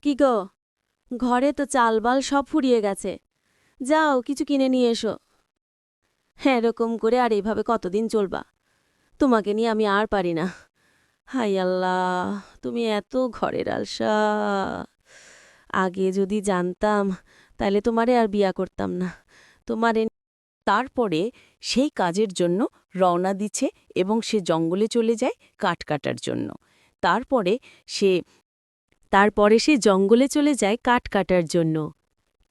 কি গো, ঘরে তো চালবাল সব ফুরিয়ে গেছে। যাও কিছু কিনে নিয়ে এসো। হ্যাঁ, এরকম করে আর এইভাবে কতদিন চলবা? তোমাকে নিয়ে আমি আর পারি না। হাই আল্লাহ, তুমি এত ঘরের আলসা। আগে যদি জানতাম তাহলে তোমারে আর বিয়া করতাম না। তোমারে তারপরে সেই কাজের জন্য রওনা দিচ্ছে এবং সে জঙ্গলে চলে যায় কাঠ কাটার জন্য। তারপরে সে তারপরে সে জঙ্গলে চলে যায় কাঠ কাটার জন্য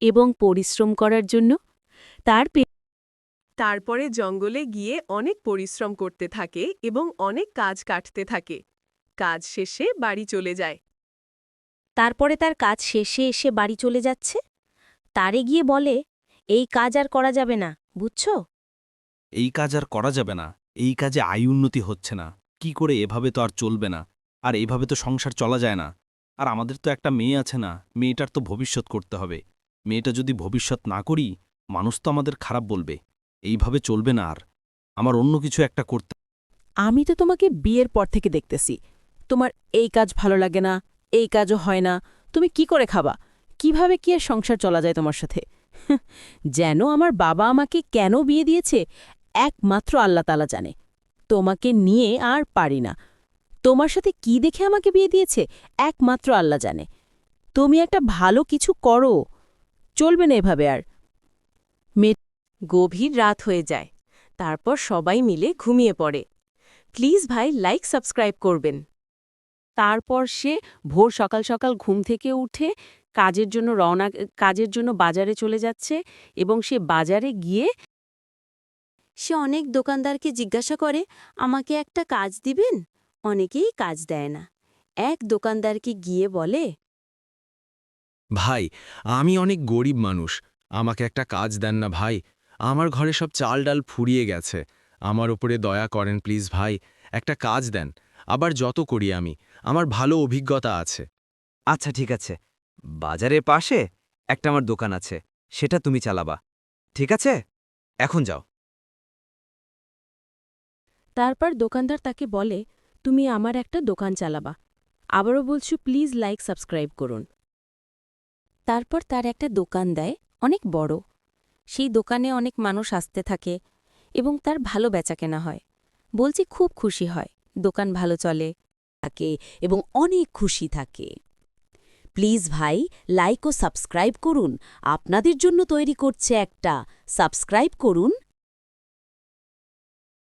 এবং পরিশ্রম করার জন্য। তার তারপরে জঙ্গলে গিয়ে অনেক পরিশ্রম করতে থাকে এবং অনেক কাজ কাটতে থাকে। কাজ শেষে বাড়ি চলে যায়। তারপরে তার কাজ শেষে এসে বাড়ি চলে যাচ্ছে। তারে গিয়ে বলে, এই কাজ আর করা যাবে না, বুঝছো? এই কাজ আর করা যাবে না, এই কাজে আয় উন্নতি হচ্ছে না, কি করে এভাবে তো আর চলবে না, আর এইভাবে তো সংসার চলা যায় না। আর আমাদের তো একটা মেয়ে আছে না, মেয়েটার তো ভবিষ্যৎ করতে হবে। মেয়েটা যদি ভবিষ্যৎ না করি, মানুষ তো আমাদের খারাপ বলবে। এইভাবে চলবে না আর, আমার অন্য কিছু একটা করতে। আমি তো তোমাকে বিয়ের পর থেকে দেখতেছি, তোমার এই কাজ ভালো লাগে না, এই কাজও হয় না, তুমি কি করে খাবা? কিভাবে কি আর সংসার চলা যায় তোমার সাথে? যেন আমার বাবা আমাকে কেন বিয়ে দিয়েছে একমাত্র আল্লাহ তাআলা জানে। তোমাকে নিয়ে আর পারি না। তোমার সাথে কি দেখে আমাকে বিয়ে দিয়েছে একমাত্র আল্লাহ জানে। তুমি একটা ভালো কিছু করো, চলবে না এভাবে আর। গভীর রাত হয়ে যায়। তারপর সবাই মিলে ঘুমিয়ে পড়ে। প্লিজ ভাই লাইক সাবস্ক্রাইব করবেন। তারপর সে ভোর সকাল সকাল ঘুম থেকে উঠে কাজের জন্য বাজারে চলে যাচ্ছে এবং সে বাজারে গিয়ে সে অনেক দোকানদারকে জিজ্ঞাসা করে, আমাকে একটা কাজ দিবেন? অনেকেই কাজ দেয় না। এক দোকানদারকে গিয়ে বলে, ভাই, আমি অনেক গরিব মানুষ, আমাকে একটা কাজ দেন না ভাই। আমার ঘরে সব চাল ডাল ফুরিয়ে গেছে, আমার ওপরে দয়া করেন প্লিজ ভাই, একটা কাজ দেন। আবার যত করি আমি, আমার ভালো অভিজ্ঞতা আছে। আচ্ছা ঠিক আছে, বাজারের পাশে একটা আমার দোকান আছে, সেটা তুমি চালাবা। ঠিক আছে, এখন যাও। তারপর দোকানদার তাকে বলে, তুমি আমার একটা দোকান চালাবা। আবারও বলছো, প্লিজ লাইক সাবস্ক্রাইব করুন। তারপর তার একটা দোকান দেয়, অনেক বড়। সেই দোকানে অনেক মানুষ আসতে থাকে এবং তার ভালো বেচাকেনা হয়। বলছি খুব খুশি হয়, দোকান ভালো চলে থাকে এবং অনেক খুশি থাকে। প্লিজ ভাই লাইক ও সাবস্ক্রাইব করুন, আপনাদের জন্য তৈরি করছে একটা। সাবস্ক্রাইব করুন